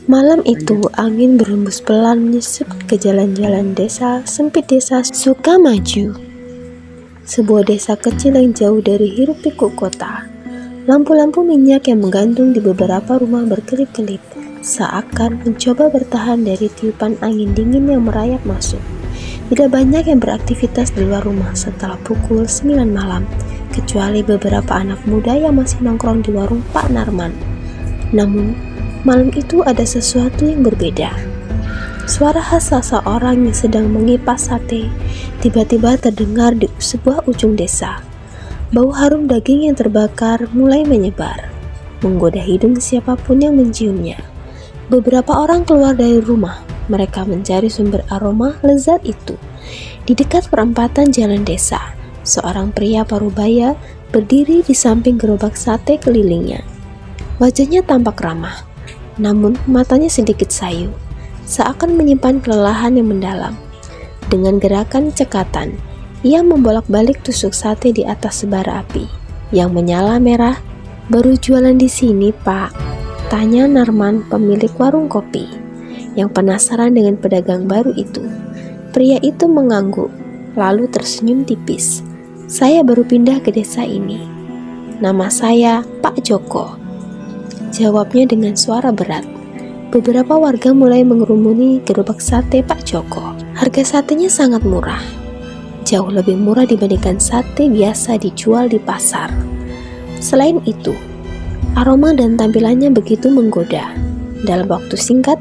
Malam itu, angin berembus pelan menyusup ke jalan-jalan desa sempit desa Sukamaju. Sebuah desa kecil yang jauh dari hiruk-pikuk kota. Lampu-lampu minyak yang menggantung di beberapa rumah berkelip-kelip, seakan mencoba bertahan dari tiupan angin dingin yang merayap masuk. Tidak banyak yang beraktivitas di luar rumah setelah pukul 9 malam, kecuali beberapa anak muda yang masih nongkrong di warung Pak Narman. Namun, malam itu ada sesuatu yang berbeda. Suara khas seseorang yang sedang mengipas sate tiba-tiba terdengar di sebuah ujung desa. Bau harum daging yang terbakar mulai menyebar, menggoda hidung siapapun yang menciumnya. Beberapa orang keluar dari rumah. Mereka mencari sumber aroma lezat itu. Di dekat perempatan jalan desa, seorang pria parubaya berdiri di samping gerobak sate kelilingnya. Wajahnya tampak ramah, namun matanya sedikit sayu, seakan menyimpan kelelahan yang mendalam. Dengan gerakan cekatan, ia membolak-balik tusuk sate di atas sebara api yang menyala merah. "Baru jualan di sini, Pak?" tanya Narman, pemilik warung kopi, yang penasaran dengan pedagang baru itu. Pria itu mengangguk, lalu tersenyum tipis. "Saya baru pindah ke desa ini. Nama saya Pak Joko," jawabnya dengan suara berat. Beberapa warga mulai mengerumuni gerobak sate Pak Joko. Harga satenya sangat murah, jauh lebih murah dibandingkan sate biasa dijual di pasar. Selain itu, aroma dan tampilannya begitu menggoda. Dalam waktu singkat,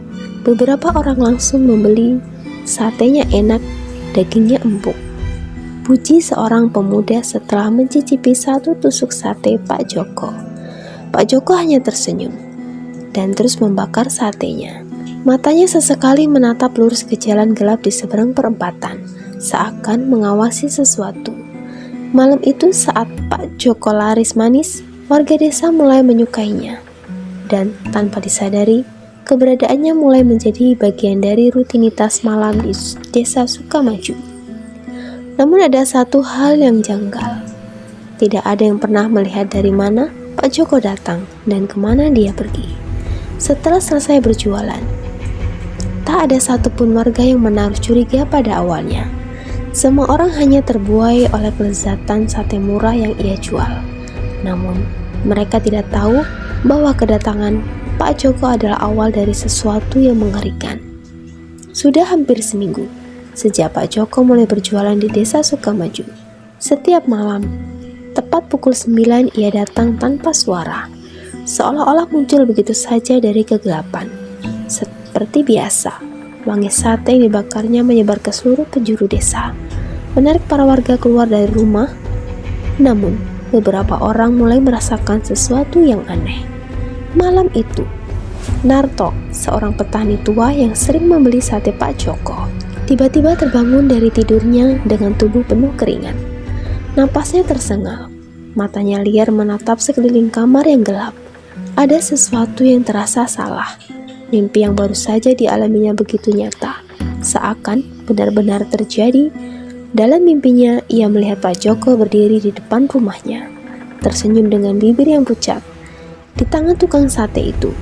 beberapa orang langsung membeli. Satenya enak, dagingnya empuk, puji seorang pemuda setelah mencicipi satu tusuk sate Pak Joko. Pak Joko hanya tersenyum dan terus membakar satenya. Matanya sesekali menatap lurus ke jalan gelap di seberang perempatan, seakan mengawasi sesuatu. Malam itu saat Pak Joko laris manis, warga desa mulai menyukainya. Dan tanpa disadari, keberadaannya mulai menjadi bagian dari rutinitas malam di desa Sukamaju. Namun ada satu hal yang janggal. Tidak ada yang pernah melihat dari mana Pak Joko datang dan kemana dia pergi. Setelah selesai berjualan, tak ada satupun warga yang menaruh curiga pada awalnya. Semua orang hanya terbuai oleh kelezatan sate murah yang ia jual. Namun, mereka tidak tahu bahwa kedatangan Pak Joko adalah awal dari sesuatu yang mengerikan. Sudah hampir seminggu sejak Pak Joko mulai berjualan di desa Sukamaju. Setiap malam, tepat pukul 9 ia datang tanpa suara, seolah-olah muncul begitu saja dari kegelapan. Seperti biasa, wangi sate yang dibakarnya menyebar ke seluruh penjuru desa, menarik para warga keluar dari rumah. Namun, beberapa orang mulai merasakan sesuatu yang aneh. Malam itu, Narto, seorang petani tua yang sering membeli sate Pak Joko, tiba-tiba terbangun dari tidurnya dengan tubuh penuh keringat. Napasnya tersengal, matanya liar menatap sekeliling kamar yang gelap. Ada sesuatu yang terasa salah. Mimpi yang baru saja dialaminya begitu nyata, seakan benar-benar terjadi. Dalam mimpinya, ia melihat Pak Joko berdiri di depan rumahnya, tersenyum dengan bibir yang pucat. Di tangan tukang sate itu,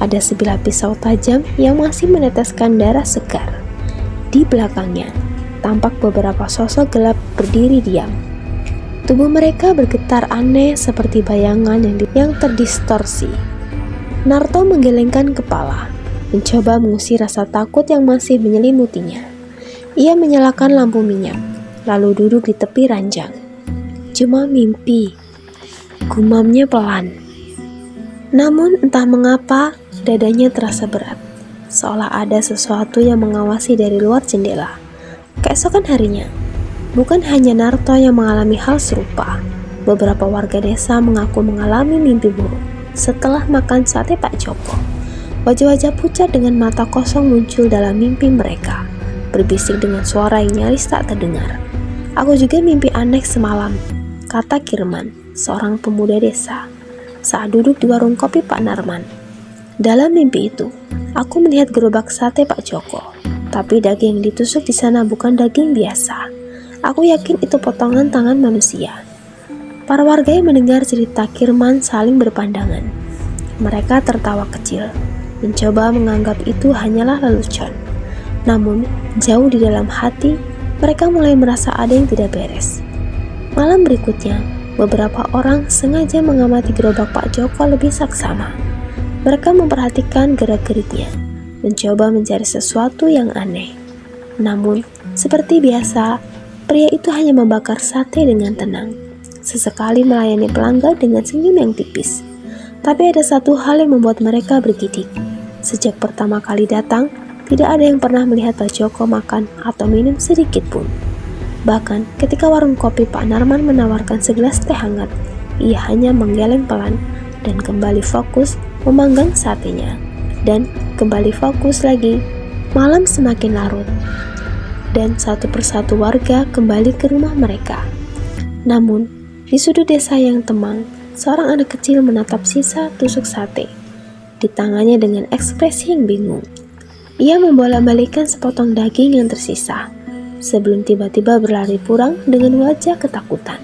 ada sebilah pisau tajam yang masih meneteskan darah segar. Di belakangnya, tampak beberapa sosok gelap berdiri diam. Tubuh mereka bergetar aneh seperti bayangan yang terdistorsi. Narto menggelengkan kepala, mencoba mengusir rasa takut yang masih menyelimutinya. Ia menyalakan lampu minyak, lalu duduk di tepi ranjang. "Cuma mimpi," gumamnya pelan. Namun entah mengapa dadanya terasa berat, seolah ada sesuatu yang mengawasi dari luar jendela. Keesokan harinya, bukan hanya Narto yang mengalami hal serupa. Beberapa warga desa mengaku mengalami mimpi buruk setelah makan sate Pak Joko. Wajah-wajah pucat dengan mata kosong muncul dalam mimpi mereka, berbisik dengan suara yang nyaris tak terdengar. "Aku juga mimpi aneh semalam," kata Kirman, seorang pemuda desa, saat duduk di warung kopi Pak Narman. "Dalam mimpi itu, aku melihat gerobak sate Pak Joko, tapi daging yang ditusuk di sana bukan daging biasa. Aku yakin itu potongan tangan manusia." Para warga yang mendengar cerita Kirman saling berpandangan. Mereka tertawa kecil. mencoba menganggap itu hanyalah lelucon. Namun, jauh di dalam hati, mereka mulai merasa ada yang tidak beres. Malam berikutnya, beberapa orang sengaja mengamati gerobak Pak Joko lebih saksama. Mereka memperhatikan gerak-geriknya, mencoba mencari sesuatu yang aneh. Namun, seperti biasa, pria itu hanya membakar sate dengan tenang. Sesekali melayani pelanggan dengan senyum yang tipis. Tapi ada satu hal yang membuat mereka bergidik. Sejak pertama kali datang, tidak ada yang pernah melihat Pak Joko makan atau minum sedikit pun. Bahkan ketika warung kopi Pak Narman menawarkan segelas teh hangat, ia hanya menggeleng pelan dan kembali fokus memanggang satenya. Dan kembali fokus lagi. Malam semakin larut, dan satu persatu warga kembali ke rumah mereka. Namun, di sudut desa yang tenang, seorang anak kecil menatap sisa tusuk sate di tangannya dengan ekspresi yang bingung. Ia membolak-balikkan sepotong daging yang tersisa, sebelum tiba-tiba berlari pulang dengan wajah ketakutan.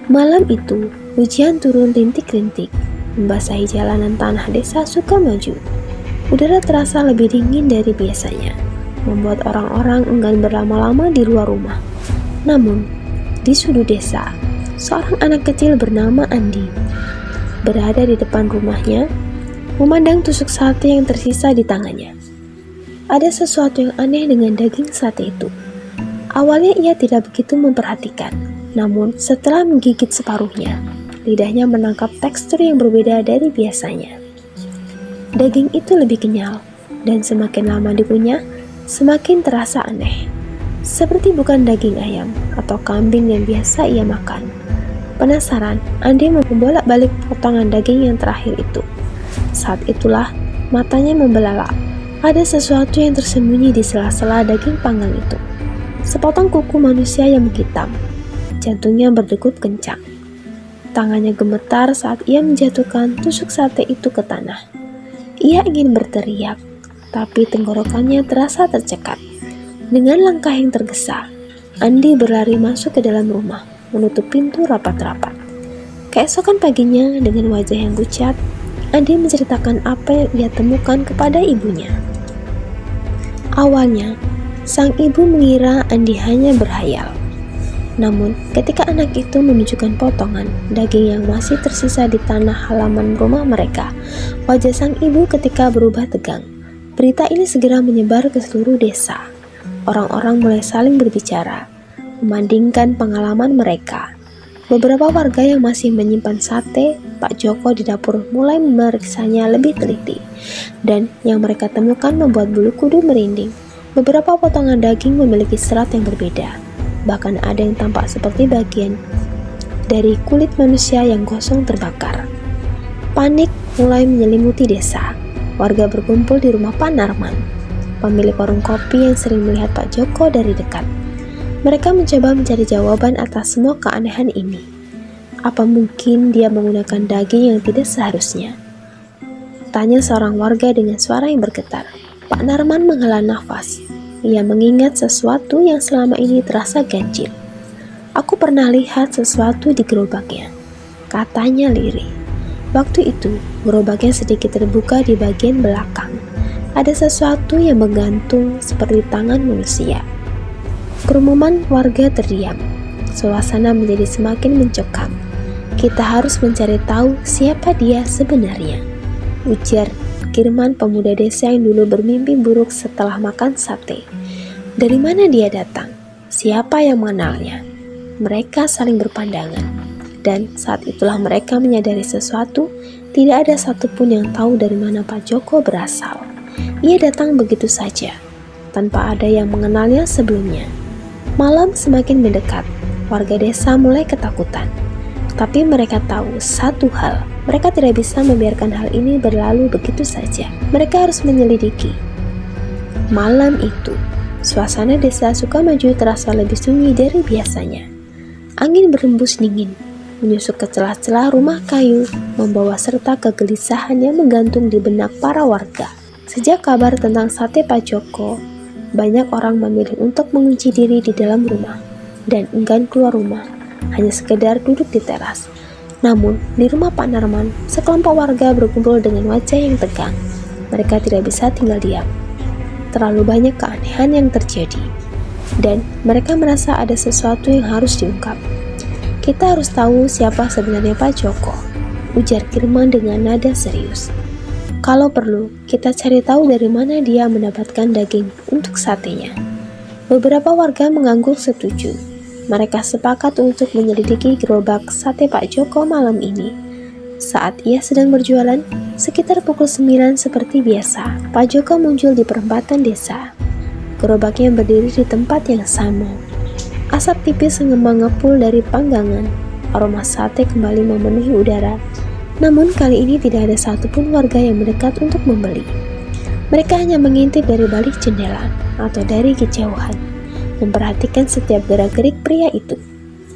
Malam itu, hujan turun rintik-rintik, membasahi jalanan tanah desa Sukamaju. Udara terasa lebih dingin dari biasanya, membuat orang-orang enggan berlama-lama di luar rumah. Namun, di sudut desa, seorang anak kecil bernama Andi berada di depan rumahnya, memandang tusuk sate yang tersisa di tangannya. Ada sesuatu yang aneh dengan daging sate itu. Awalnya ia tidak begitu memperhatikan, namun setelah menggigit separuhnya, lidahnya menangkap tekstur yang berbeda dari biasanya. Daging itu lebih kenyal, dan semakin lama dikunyah, semakin terasa aneh. Seperti bukan daging ayam atau kambing yang biasa ia makan. Penasaran, Andi membolak-balik potongan daging yang terakhir itu. Saat itulah, matanya membelalak. Ada sesuatu yang tersembunyi di sela-sela daging panggang itu. Sepotong kuku manusia yang menghitam. Jantungnya berdegup kencang. Tangannya gemetar saat ia menjatuhkan tusuk sate itu ke tanah. Ia ingin berteriak, tapi tenggorokannya terasa tercekat. Dengan langkah yang tergesa, Andi berlari masuk ke dalam rumah, menutup pintu rapat-rapat. Keesokan paginya, dengan wajah yang pucat, Andi menceritakan apa yang ia temukan kepada ibunya. Awalnya, sang ibu mengira Andi hanya berhayal. Namun, ketika anak itu menunjukkan potongan daging yang masih tersisa di tanah halaman rumah mereka, wajah sang ibu ketika berubah tegang. Berita ini segera menyebar ke seluruh desa. Orang-orang mulai saling berbicara, membandingkan pengalaman mereka. Beberapa warga yang masih menyimpan sate Pak Joko di dapur mulai memeriksanya lebih teliti, dan yang mereka temukan membuat bulu kuduk merinding. Beberapa potongan daging memiliki serat yang berbeda. Bahkan ada yang tampak seperti bagian dari kulit manusia yang gosong terbakar. Panik mulai menyelimuti desa. Warga berkumpul di rumah Pak Narman, pemilik warung kopi yang sering melihat Pak Joko dari dekat. Mereka mencoba mencari jawaban atas semua keanehan ini. Apa mungkin dia menggunakan daging yang tidak seharusnya? Tanya seorang warga dengan suara yang bergetar. Pak Narman menghela nafas. Ia mengingat sesuatu yang selama ini terasa ganjil. Aku pernah lihat sesuatu di gerobaknya, katanya lirih. Waktu itu, gerobaknya sedikit terbuka di bagian belakang. Ada sesuatu yang menggantung seperti tangan manusia. Kerumunan warga terdiam. Suasana menjadi semakin mencekam. Kita harus mencari tahu siapa dia sebenarnya, ujar Kirman, pemuda desa yang dulu bermimpi buruk setelah makan sate. Dari mana dia datang? Siapa yang mengenalnya? Mereka saling berpandangan, dan saat itulah mereka menyadari sesuatu. Tidak ada satupun yang tahu dari mana Pak Joko berasal. Ia datang begitu saja, tanpa ada yang mengenalnya sebelumnya. Malam semakin mendekat. Warga desa mulai ketakutan. Tapi mereka tahu satu hal, mereka tidak bisa membiarkan hal ini berlalu begitu saja. Mereka harus menyelidiki. Malam itu, suasana desa Sukamaju terasa lebih sunyi dari biasanya. Angin berembus dingin, menyusup ke celah-celah rumah kayu, membawa serta kegelisahan yang menggantung di benak para warga. Sejak kabar tentang sate Pak Joko, banyak orang memilih untuk mengunci diri di dalam rumah dan enggan keluar rumah, hanya sekedar duduk di teras. Namun, di rumah Pak Narman, sekelompok warga berkumpul dengan wajah yang tegang. Mereka tidak bisa tinggal diam. Terlalu banyak keanehan yang terjadi, dan mereka merasa ada sesuatu yang harus diungkap. Kita harus tahu siapa sebenarnya Pak Joko, ujar Kirman dengan nada serius. Kalau perlu, kita cari tahu dari mana dia mendapatkan daging untuk satenya. Beberapa warga mengangguk setuju. Mereka sepakat untuk menyelidiki gerobak sate Pak Joko malam ini. Saat ia sedang berjualan, sekitar pukul 9 seperti biasa, Pak Joko muncul di perempatan desa. Gerobaknya berdiri di tempat yang sama. Asap tipis mengepul dari panggangan. Aroma sate kembali memenuhi udara. Namun kali ini tidak ada satupun warga yang mendekat untuk membeli. Mereka hanya mengintip dari balik jendela atau dari kejauhan, memperhatikan setiap gerak-gerik pria itu.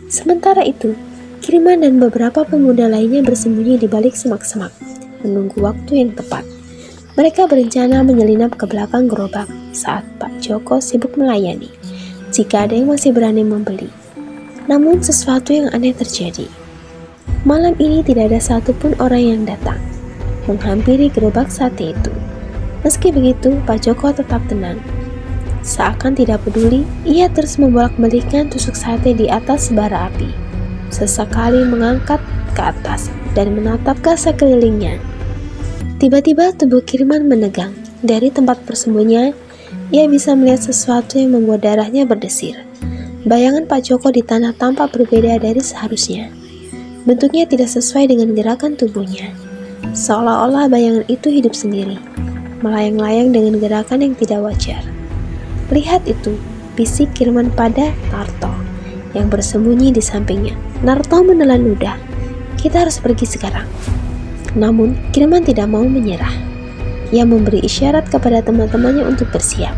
Sementara itu, Kirman dan beberapa pemuda lainnya bersembunyi di balik semak-semak, menunggu waktu yang tepat. Mereka berencana menyelinap ke belakang gerobak saat Pak Joko sibuk melayani, jika ada yang masih berani membeli. Namun sesuatu yang aneh terjadi. Malam ini tidak ada satupun orang yang datang menghampiri gerobak sate itu. Meski begitu, Pak Joko tetap tenang. Seakan tidak peduli, ia terus membolak-balikkan tusuk sate di atas bara api. Sesekali mengangkat ke atas dan menatap ke sekelilingnya. Tiba-tiba tubuh Kirman menegang. Dari tempat persembunyian, ia bisa melihat sesuatu yang membuat darahnya berdesir. Bayangan Pak Joko di tanah tampak berbeda dari seharusnya. Bentuknya tidak sesuai dengan gerakan tubuhnya. Seolah-olah bayangan itu hidup sendiri, melayang-layang dengan gerakan yang tidak wajar. Lihat itu, bisik Kirman pada Narto yang bersembunyi di sampingnya. Narto menelan ludah. Kita harus pergi sekarang. Namun, Kirman tidak mau menyerah. Ia memberi isyarat kepada teman-temannya untuk bersiap.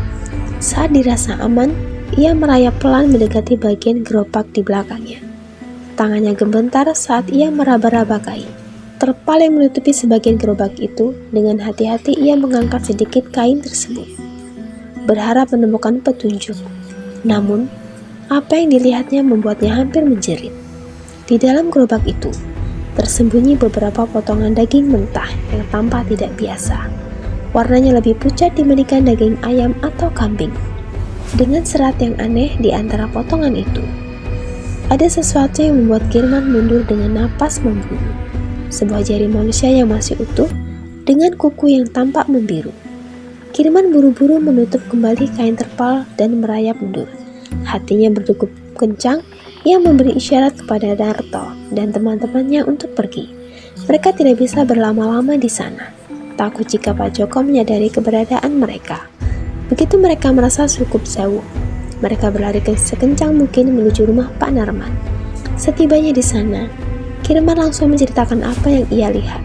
Saat dirasa aman, ia merayap pelan mendekati bagian gerobak di belakangnya. Tangannya gemetar saat ia meraba-raba kain. Terpal yang menutupi sebagian gerobak itu, dengan hati-hati ia mengangkat sedikit kain tersebut, berharap menemukan petunjuk. Namun, apa yang dilihatnya membuatnya hampir menjerit. Di dalam gerobak itu, tersembunyi beberapa potongan daging mentah yang tampak tidak biasa. Warnanya lebih pucat dibandingkan daging ayam atau kambing. Dengan serat yang aneh di antara potongan itu, ada sesuatu yang membuat Kirman mundur dengan napas membunuh. Sebuah jari manusia yang masih utuh dengan kuku yang tampak membiru. Kirman buru-buru menutup kembali kain terpal dan merayap mundur. Hatinya berdegup kencang. Ia memberi isyarat kepada Narto dan teman-temannya untuk pergi. Mereka tidak bisa berlama-lama di sana, takut jika Pak Joko menyadari keberadaan mereka. Begitu mereka merasa cukup jauh, mereka berlari sekencang mungkin menuju rumah Pak Narman. Setibanya di sana, Kirman langsung menceritakan apa yang ia lihat.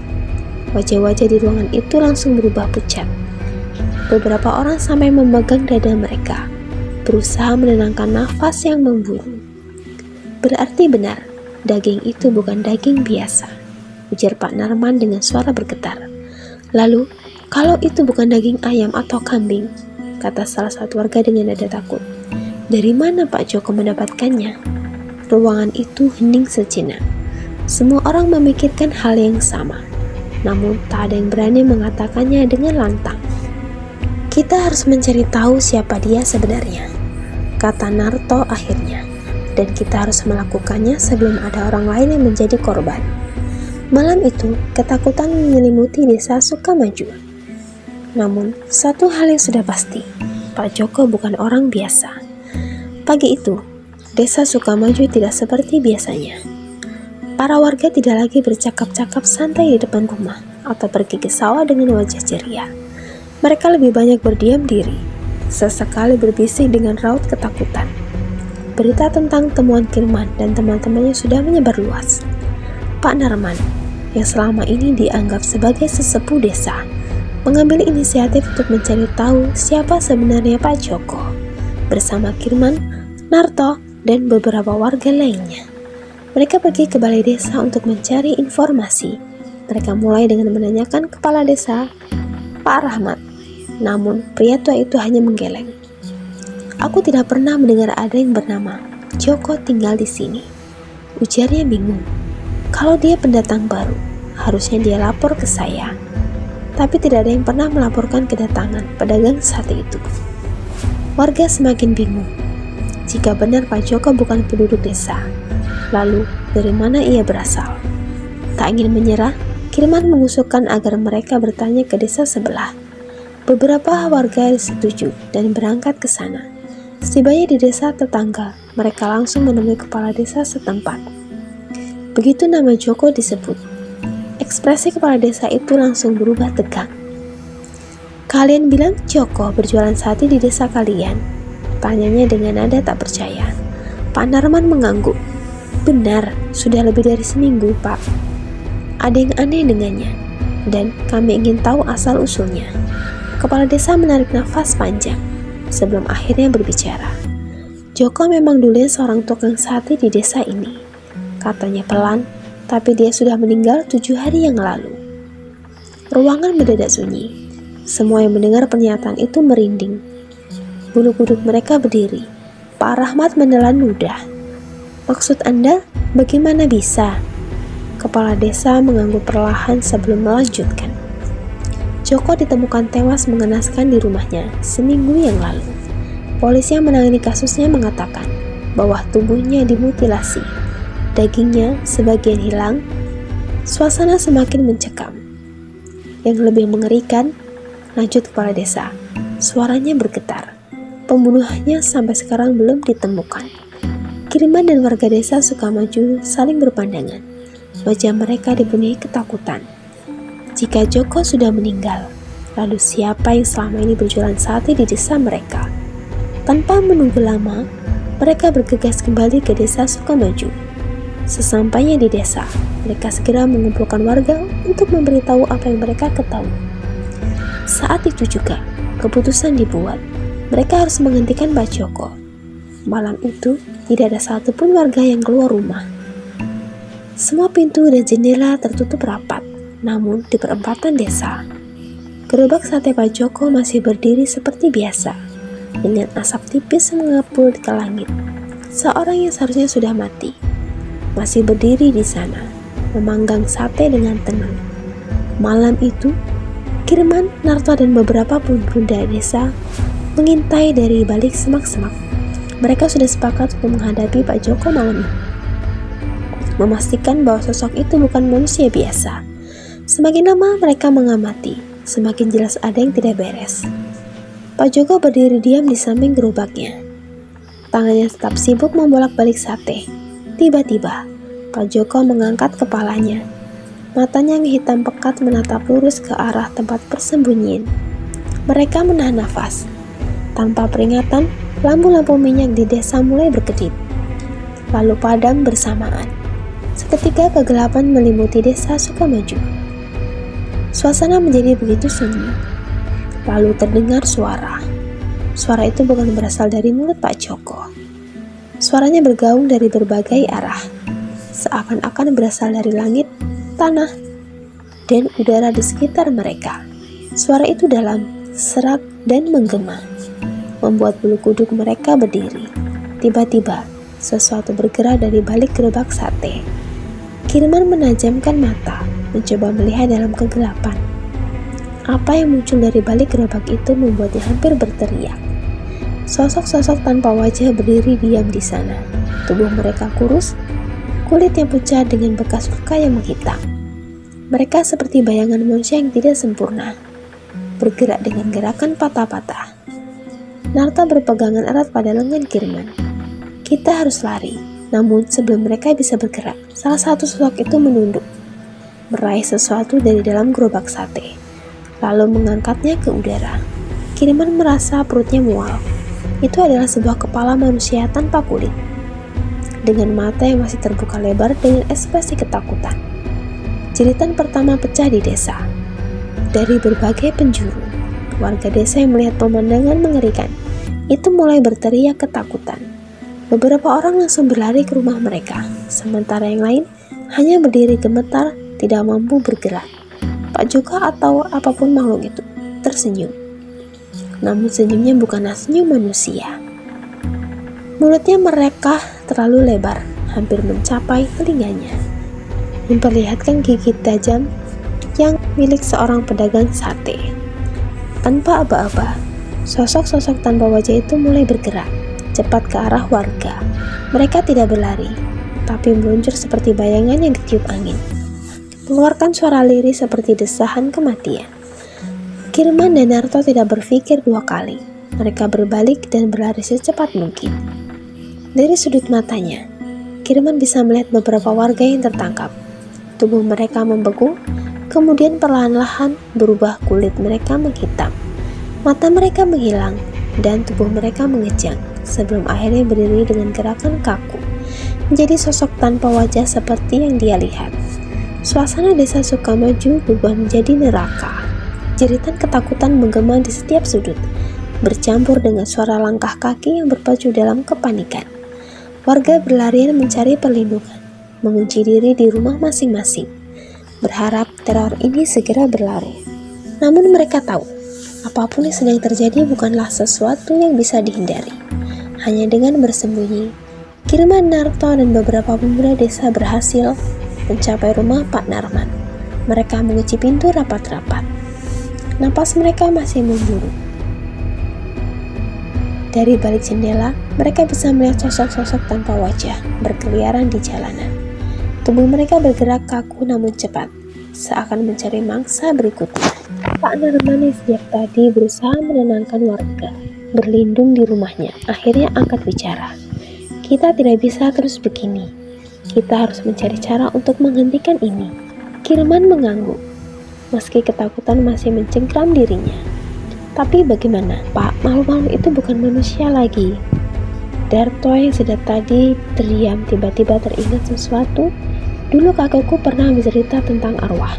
Wajah-wajah di ruangan itu langsung berubah pucat. Beberapa orang sampai memegang dada mereka, berusaha menenangkan nafas yang memburu. Berarti benar, daging itu bukan daging biasa, ujar Pak Narman dengan suara bergetar. Lalu, kalau itu bukan daging ayam atau kambing, kata salah satu warga dengan nada takut. Dari mana Pak Joko mendapatkannya? Ruangan itu hening sejenak. Semua orang memikirkan hal yang sama, namun tak ada yang berani mengatakannya dengan lantang. Kita harus mencari tahu siapa dia sebenarnya, kata Narto akhirnya, dan kita harus melakukannya sebelum ada orang lain yang menjadi korban. Malam itu, ketakutan menyelimuti desa Sukamaju. Namun, satu hal yang sudah pasti, Pak Joko bukan orang biasa. Pagi itu, desa Sukamaju tidak seperti biasanya. Para warga tidak lagi bercakap-cakap santai di depan rumah atau pergi ke sawah dengan wajah ceria. Mereka lebih banyak berdiam diri, sesekali berbisik dengan raut ketakutan. Berita tentang temuan Kirman dan teman-temannya sudah menyebar luas. Pak Narman, yang selama ini dianggap sebagai sesepuh desa, mengambil inisiatif untuk mencari tahu siapa sebenarnya Pak Joko. Bersama Kirman, Narto, dan beberapa warga lainnya, mereka pergi ke balai desa untuk mencari informasi. Mereka mulai dengan menanyakan kepala desa, Pak Rahmat. Namun, pria tua itu hanya menggeleng. Aku tidak pernah mendengar ada yang bernama Joko tinggal di sini, ujarnya bingung. Kalau dia pendatang baru, harusnya dia lapor ke saya. tapi tidak ada yang pernah melaporkan kedatangan pedagang sate itu. Warga semakin bingung. Jika benar Pak Joko bukan penduduk desa, lalu dari mana ia berasal? Tak ingin menyerah, Kirman mengusulkan agar mereka bertanya ke desa sebelah. Beberapa warga setuju dan berangkat ke sana. Setibanya di desa tetangga, mereka langsung menemui kepala desa setempat. Begitu nama Joko disebut, ekspresi kepala desa itu langsung berubah tegang. "Kalian bilang Joko berjualan sate di desa kalian?" tanyanya dengan nada tak percaya. Pak Narman mengangguk. "Benar, sudah lebih dari seminggu, Pak. Ada yang aneh dengannya, dan kami ingin tahu asal-usulnya." Kepala desa menarik nafas panjang sebelum akhirnya berbicara. "Joko memang dulunya seorang tukang sate di desa ini," katanya pelan, "tapi dia sudah meninggal 7 hari yang lalu." Ruangan mendadak sunyi. Semua yang mendengar pernyataan itu merinding. Bulu kuduk mereka berdiri. Pak Rahmat menelan ludah. "Maksud Anda, bagaimana bisa?" Kepala desa mengangguk perlahan sebelum melanjutkan. "Joko ditemukan tewas mengenaskan di rumahnya seminggu yang lalu. Polisi yang menangani kasusnya mengatakan bahwa tubuhnya dimutilasi. Dagingnya sebagian hilang." Suasana semakin mencekam. Yang lebih mengerikan, lanjut kepala desa, suaranya bergetar. "Pembunuhnya sampai sekarang belum ditemukan." Kirman dan warga desa Sukamaju saling berpandangan. Wajah mereka dipenuhi ketakutan. Jika Joko sudah meninggal, lalu siapa yang selama ini berjualan sate di desa mereka? Tanpa menunggu lama, mereka bergegas kembali ke desa Sukamaju. Sesampainya di desa, mereka segera mengumpulkan warga untuk memberitahu apa yang mereka ketahui. Saat itu juga, keputusan dibuat. Mereka harus menghentikan Pak Joko. Malam itu, tidak ada satupun warga yang keluar rumah. Semua pintu dan jendela tertutup rapat. Namun, di perempatan desa, gerobak sate Pak Joko masih berdiri seperti biasa, dengan asap tipis mengepul ke langit. Seorang yang seharusnya sudah mati masih berdiri di sana, memanggang sate dengan tenang. Malam itu, Kirman, Narto, dan beberapa pemuda desa mengintai dari balik semak-semak. Mereka sudah sepakat untuk menghadapi Pak Joko malam ini, memastikan bahwa sosok itu bukan manusia biasa. Semakin lama mereka mengamati, semakin jelas ada yang tidak beres. Pak Joko berdiri diam di samping gerobaknya. Tangannya tetap sibuk membolak-balik sate. Tiba-tiba, Pak Joko mengangkat kepalanya. Matanya yang hitam pekat menatap lurus ke arah tempat persembunyian. Mereka menahan nafas. Tanpa peringatan, lampu-lampu minyak di desa mulai berkedip, lalu padam bersamaan. Seketika kegelapan meliputi desa Sukamaju. Suasana menjadi begitu sunyi. Lalu terdengar suara. Suara itu bukan berasal dari mulut Pak Joko. Suaranya bergaung dari berbagai arah, seakan-akan berasal dari langit, tanah, dan udara di sekitar mereka. Suara itu dalam, serak, dan menggema, membuat bulu kuduk mereka berdiri. Tiba-tiba, sesuatu bergerak dari balik gerobak sate. Kirman menajamkan mata, mencoba melihat dalam kegelapan. Apa yang muncul dari balik gerobak itu membuatnya hampir berteriak. Sosok-sosok tanpa wajah berdiri diam di sana. Tubuh mereka kurus, kulit yang pucat dengan bekas luka yang menghitam. Mereka seperti bayangan manusia yang tidak sempurna, bergerak dengan gerakan patah-patah. Narta berpegangan erat pada lengan Kirman. "Kita harus lari." Namun sebelum mereka bisa bergerak, salah satu sosok itu menunduk, meraih sesuatu dari dalam gerobak sate, lalu mengangkatnya ke udara. Kirman merasa perutnya mual. Itu adalah sebuah kepala manusia tanpa kulit, dengan mata yang masih terbuka lebar dengan ekspresi ketakutan. Jeritan pertama pecah di desa. Dari berbagai penjuru, warga desa yang melihat pemandangan mengerikan itu mulai berteriak ketakutan. Beberapa orang langsung berlari ke rumah mereka, sementara yang lain hanya berdiri gemetar, tidak mampu bergerak. Pak Joko atau apapun makhluk itu tersenyum. Namun senyumnya bukanlah senyum manusia. Mulutnya mereka terlalu lebar, hampir mencapai telinganya, memperlihatkan gigi tajam yang milik seorang pedagang sate. Tanpa aba-aba, sosok-sosok tanpa wajah itu mulai bergerak cepat ke arah warga. Mereka tidak berlari, tapi meluncur seperti bayangan yang ditiup angin, mengeluarkan suara lirih seperti desahan kematian. Kirman dan Narto tidak berpikir dua kali. Mereka berbalik dan berlari secepat mungkin. Dari sudut matanya, Kirman bisa melihat beberapa warga yang tertangkap. Tubuh mereka membeku, kemudian perlahan-lahan berubah, kulit mereka menghitam. Mata mereka menghilang, dan tubuh mereka mengejang, sebelum akhirnya berdiri dengan gerakan kaku, menjadi sosok tanpa wajah seperti yang dia lihat. Suasana desa Sukamaju berubah menjadi neraka. Jeritan ketakutan menggema di setiap sudut, bercampur dengan suara langkah kaki yang berpacu dalam kepanikan. Warga berlarian mencari perlindungan, mengunci diri di rumah masing-masing, berharap teror ini segera berlalu. Namun mereka tahu, apapun yang sedang terjadi bukanlah sesuatu yang bisa dihindari. Hanya dengan bersembunyi, Kirman, Narto, dan beberapa pemuda desa berhasil mencapai rumah Pak Narman. Mereka mengunci pintu rapat-rapat. Napas mereka masih memburu. Dari balik jendela, mereka bisa melihat sosok-sosok tanpa wajah berkeliaran di jalanan. Tubuh mereka bergerak kaku namun cepat, seakan mencari mangsa berikutnya. Pak Narman yang sejak tadi berusaha menenangkan warga, berlindung di rumahnya, akhirnya angkat bicara. Kita tidak bisa terus begini. Kita harus mencari cara untuk menghentikan ini. Kirman mengangguk, meski ketakutan masih mencengkram dirinya. Tapi bagaimana, Pak? Makhluk-makhluk itu bukan manusia lagi. Darto yang sedang tadi terdiam tiba-tiba teringat sesuatu. Dulu kakekku pernah bercerita tentang arwah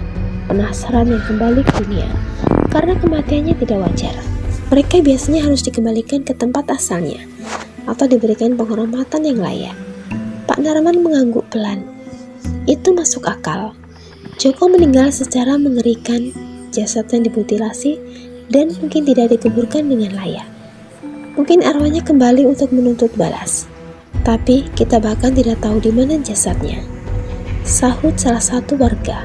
penasaran yang kembali ke dunia karena kematiannya tidak wajar. Mereka biasanya harus dikembalikan ke tempat asalnya atau diberikan penghormatan yang layak. Pak Narman mengangguk pelan. Itu masuk akal. Joko meninggal secara mengerikan, jasadnya dimutilasi dan mungkin tidak dikuburkan dengan layak. Mungkin arwahnya kembali untuk menuntut balas. Tapi kita bahkan tidak tahu di mana jasadnya, sahut salah satu warga.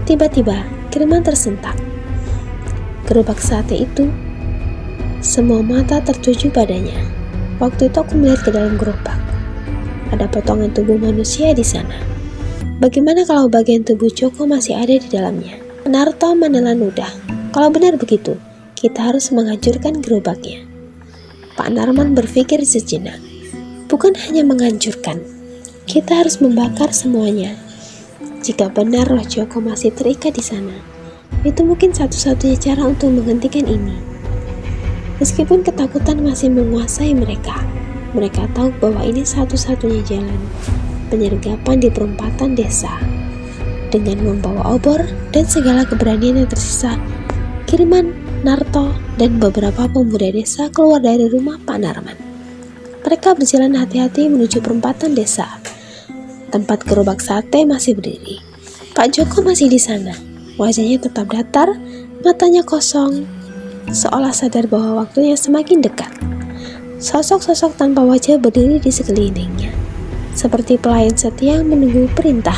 Tiba-tiba Kirman tersentak. Gerobak sate itu, semua mata tertuju padanya. Waktu itu aku melihat ke dalam gerobak. Ada potongan tubuh manusia di sana. Bagaimana kalau bagian tubuh Joko masih ada di dalamnya? Narto menelan ludah. Kalau benar begitu, kita harus menghancurkan gerobaknya. Pak Narman berpikir sejenak. Bukan hanya menghancurkan, kita harus membakar semuanya. Jika benar roh Joko masih terikat di sana, itu mungkin satu-satunya cara untuk menghentikan ini. Meskipun ketakutan masih menguasai mereka, mereka tahu bahwa ini satu-satunya jalan penyergapan di perempatan desa. Dengan membawa obor dan segala keberanian yang tersisa, Kirman, Narto, dan beberapa pemuda desa keluar dari rumah Pak Narman. Mereka berjalan hati-hati menuju perempatan desa. Tempat gerobak sate masih berdiri. Pak Joko masih di sana. Wajahnya tetap datar, matanya kosong, seolah sadar bahwa waktunya semakin dekat. Sosok-sosok tanpa wajah berdiri di sekelilingnya, seperti pelayan setia menunggu perintah.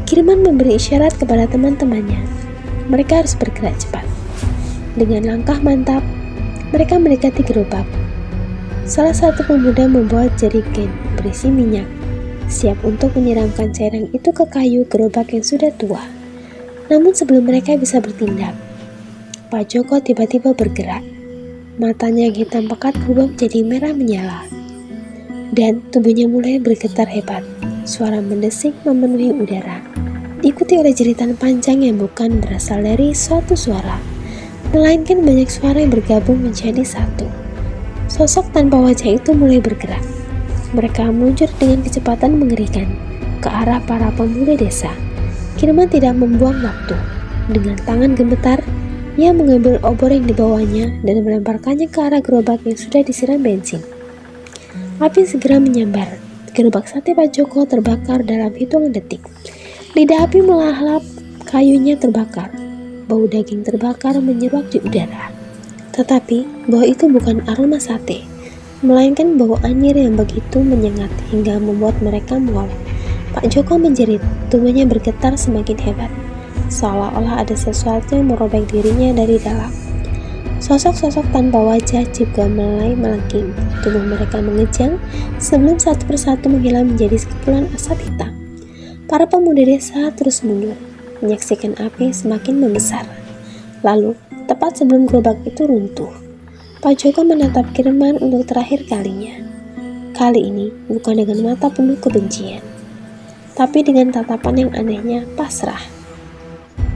Kirman memberi isyarat kepada teman-temannya. Mereka harus bergerak cepat. Dengan langkah mantap, mereka mendekati gerobak. Salah satu pemuda membawa jerigen berisi minyak, siap untuk menyiramkan cairan itu ke kayu gerobak yang sudah tua. Namun sebelum mereka bisa bertindak, Pak Joko tiba-tiba bergerak. Matanya yang hitam pekat berubah menjadi merah menyala, dan tubuhnya mulai bergetar hebat. Suara mendesing memenuhi udara, diikuti oleh jeritan panjang yang bukan berasal dari suatu suara, melainkan banyak suara yang bergabung menjadi satu. Sosok tanpa wajah itu mulai bergerak. Mereka meluncur dengan kecepatan mengerikan ke arah para pemuda desa. Kirman tidak membuang waktu. Dengan tangan gemetar, ia mengambil obor yang dibawanya dan melemparkannya ke arah gerobak yang sudah disiram bensin. Api segera menyambar. Gerobak sate Pak Joko terbakar dalam hitungan detik. Lidah api melalap, kayunya terbakar. Bau daging terbakar menyeruak di udara. Tetapi bau itu bukan aroma sate, melainkan bau anyir yang begitu menyengat hingga membuat mereka mual. Pak Joko menjerit, tubuhnya bergetar semakin hebat. seolah-olah ada sesuatu yang merobek dirinya dari dalam. Sosok-sosok tanpa wajah juga mulai melengking. Tubuh mereka mengejang sebelum satu persatu menghilang menjadi sekepulan asap hitam. Para pemuda desa terus mundur, menyaksikan api semakin membesar. Lalu, tepat sebelum gerobak itu runtuh, Pak Joko menatap Kirman untuk terakhir kalinya. Kali ini bukan dengan mata penuh kebencian, tapi dengan tatapan yang anehnya pasrah.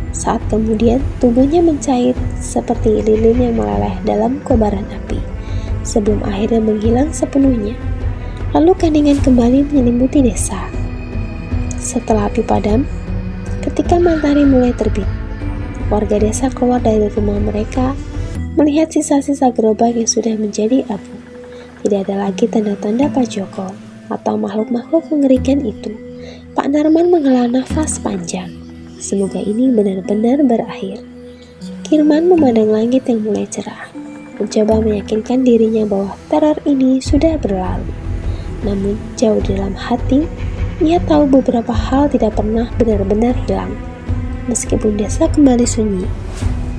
Saat kemudian tubuhnya mencair seperti lilin yang meleleh dalam kobaran api, sebelum akhirnya menghilang sepenuhnya. Lalu keheningan kembali menyelimuti desa. Setelah api padam, ketika matahari mulai terbit, warga desa keluar dari rumah mereka, melihat sisa-sisa gerobak yang sudah menjadi abu. Tidak ada lagi tanda-tanda Pak Joko atau makhluk-makhluk mengerikan itu. Pak Narman menghela nafas panjang. Semoga ini benar-benar berakhir. Kirman memandang langit yang mulai cerah, mencoba meyakinkan dirinya bahwa teror ini sudah berlalu. Namun jauh di dalam hati, ia tahu beberapa hal tidak pernah benar-benar hilang. Meskipun desa kembali sunyi,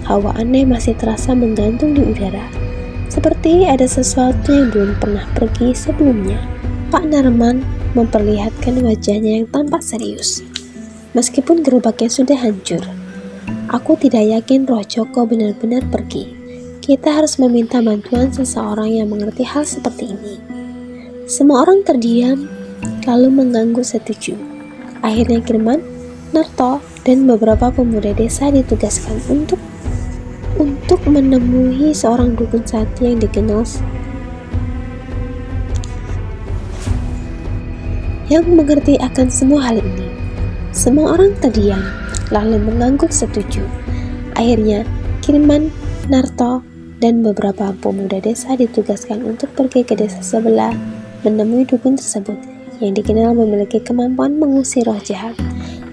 hawa aneh masih terasa menggantung di udara, seperti ada sesuatu yang belum pernah pergi sebelumnya. Pak Narman memperlihatkan wajahnya yang tampak serius. Meskipun gerobaknya sudah hancur, aku tidak yakin roh Joko benar-benar pergi. Kita harus meminta bantuan seseorang yang mengerti hal seperti ini. Semua orang terdiam, lalu mengangguk setuju. Akhirnya Kirman, Narto, dan beberapa pemuda desa ditugaskan untuk menemui seorang dukun sakti yang dikenal yang mengerti akan semua hal ini. Semua orang terdiam, lalu mengangguk setuju. Akhirnya, Kirman, Narto, dan beberapa pemuda desa ditugaskan untuk pergi ke desa sebelah menemui dukun tersebut yang dikenal memiliki kemampuan mengusir roh jahat.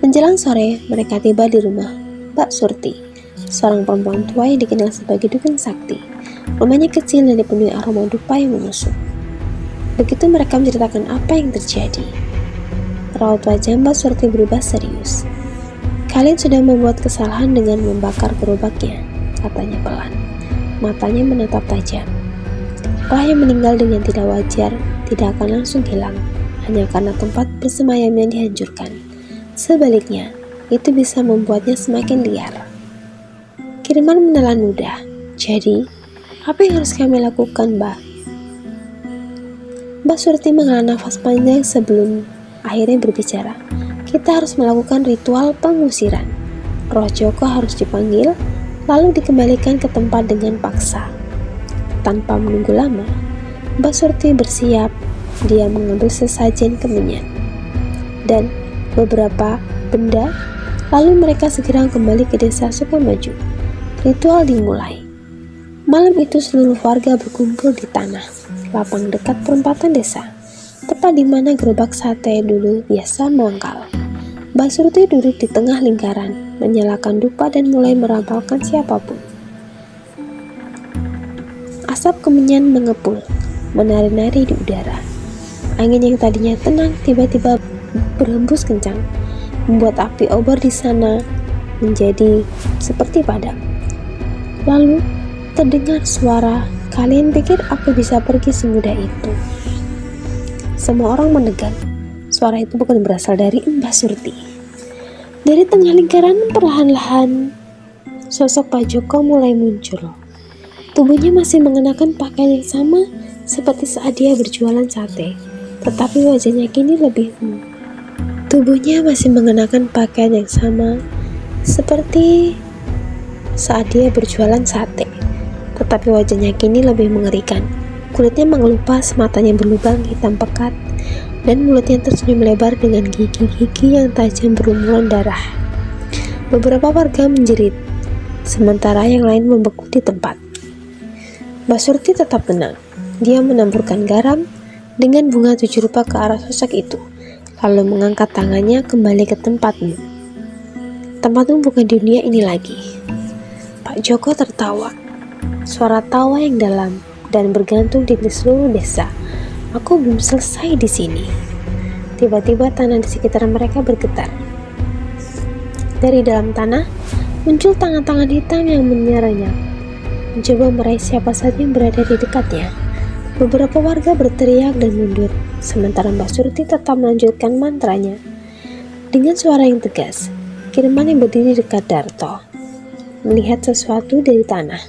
Menjelang sore, mereka tiba di rumah Mbak Surti, seorang perempuan tua yang dikenal sebagai dukun sakti. Rumahnya kecil dan dipenuhi aroma dupa yang menusuk. Begitu mereka menceritakan apa yang terjadi, raut wajah Mbak Surti berubah serius. Kalian sudah membuat kesalahan dengan membakar gerobaknya, katanya pelan. Matanya menatap tajam. Roh yang meninggal dengan tidak wajar tidak akan langsung hilang, hanya karena tempat bersemayamnya dihancurkan. Sebaliknya, itu bisa membuatnya semakin liar. Kirman menelan ludah. Jadi, apa yang harus kami lakukan, Mbak? Mbak Surti menghela nafas panjang sebelum akhirnya berbicara. Kita harus melakukan ritual pengusiran. Roh Joko harus dipanggil, lalu dikembalikan ke tempat dengan paksa. Tanpa menunggu lama, Mbak Surti bersiap. Dia mengambil sesajen kemenyan dan beberapa benda, lalu mereka segera kembali ke desa Sukamaju. Ritual dimulai. Malam itu seluruh warga berkumpul di tanah lapang dekat perempatan desa, tepat di mana gerobak sate dulu biasa mangkal. Mbak Surti duduk di tengah lingkaran, menyalakan dupa dan mulai merampalkan siapapun. Asap kemenyan mengepul, menari-nari di udara. Angin yang tadinya tenang tiba-tiba berhembus kencang, membuat api obor di sana menjadi seperti padam. Lalu terdengar suara, "Kalian pikir aku bisa pergi semudah itu?" Semua orang mendegan. Suara itu bukan berasal dari Mbak Surti. Dari tengah lingkaran perlahan-lahan sosok Pak Joko mulai muncul. Tubuhnya masih mengenakan pakaian yang sama seperti saat dia berjualan sate, tetapi wajahnya kini lebih Tubuhnya masih mengenakan pakaian yang sama seperti saat dia berjualan sate, tetapi wajahnya kini lebih mengerikan. Kulitnya mengelupas, matanya berlubang hitam pekat, dan mulutnya tersenyum lebar dengan gigi-gigi yang tajam berlumuran darah. Beberapa warga menjerit, sementara yang lain membeku di tempat. Mbak Surti tetap tenang. Dia menaburkan garam dengan bunga 7 rupa ke arah sosok itu, lalu mengangkat tangannya kembali ke tempatmu. Tempatmu bukan di dunia ini lagi. Pak Joko tertawa. Suara tawa yang dalam dan bergantung di seluruh desa. Aku belum selesai di sini. Tiba-tiba tanah di sekitar mereka bergetar. Dari dalam tanah, muncul tangan-tangan hitam yang menyerangnya, mencoba meraih siapa saja yang berada di dekatnya. Beberapa warga berteriak dan mundur, sementara Mbak Surti tetap melanjutkan mantranya. Dengan suara yang tegas, Kirman yang berdiri dekat Darto melihat sesuatu dari tanah,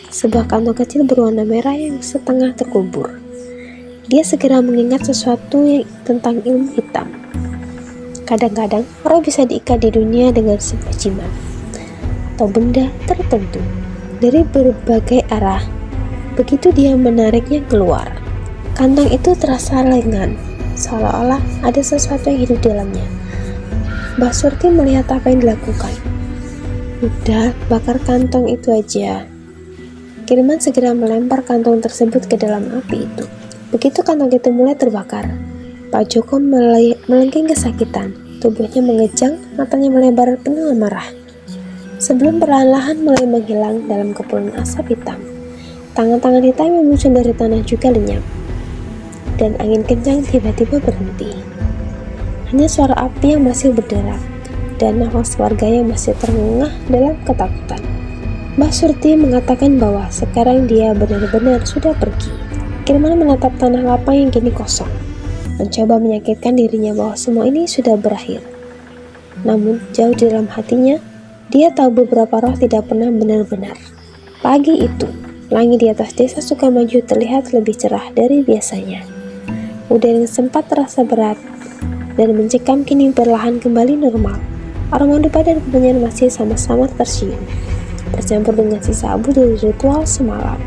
sebuah kantong kecil berwarna merah yang setengah terkubur. Dia segera mengingat sesuatu tentang ilmu hitam. Kadang-kadang orang bisa diikat di dunia dengan sebuah jimat atau benda tertentu dari berbagai arah. Begitu dia menariknya keluar, kantong itu terasa ringan, seolah-olah ada sesuatu yang hidup di dalamnya. Mbak Surti melihat apa yang dilakukan. Udah, bakar kantong itu aja. Kirman segera melempar kantong tersebut ke dalam api itu. Begitu kantong itu mulai terbakar, Pak Joko melengking kesakitan. Tubuhnya mengejang, matanya melebar penuh amarah. Sebelum perlahan-lahan mulai menghilang dalam kepulan asap hitam, tangan-tangan hitam yang muncul dari tanah juga lenyap, dan angin kencang tiba-tiba berhenti. Hanya suara api yang masih berderak, dan nafas warga yang masih terengah dalam ketakutan. Mbak Surti mengatakan bahwa sekarang dia benar-benar sudah pergi. Kirman menatap tanah lapang yang kini kosong, mencoba meyakinkan dirinya bahwa semua ini sudah berakhir. Namun, jauh di dalam hatinya, dia tahu beberapa roh tidak pernah benar-benar. Pagi itu, langit di atas desa Sukamaju terlihat lebih cerah dari biasanya. Udara yang sempat terasa berat dan mencekam kini perlahan kembali normal. Aroma dupa dan kemenyan masih sama-sama tercium, bercampur dengan sisa abu dari ritual semalam.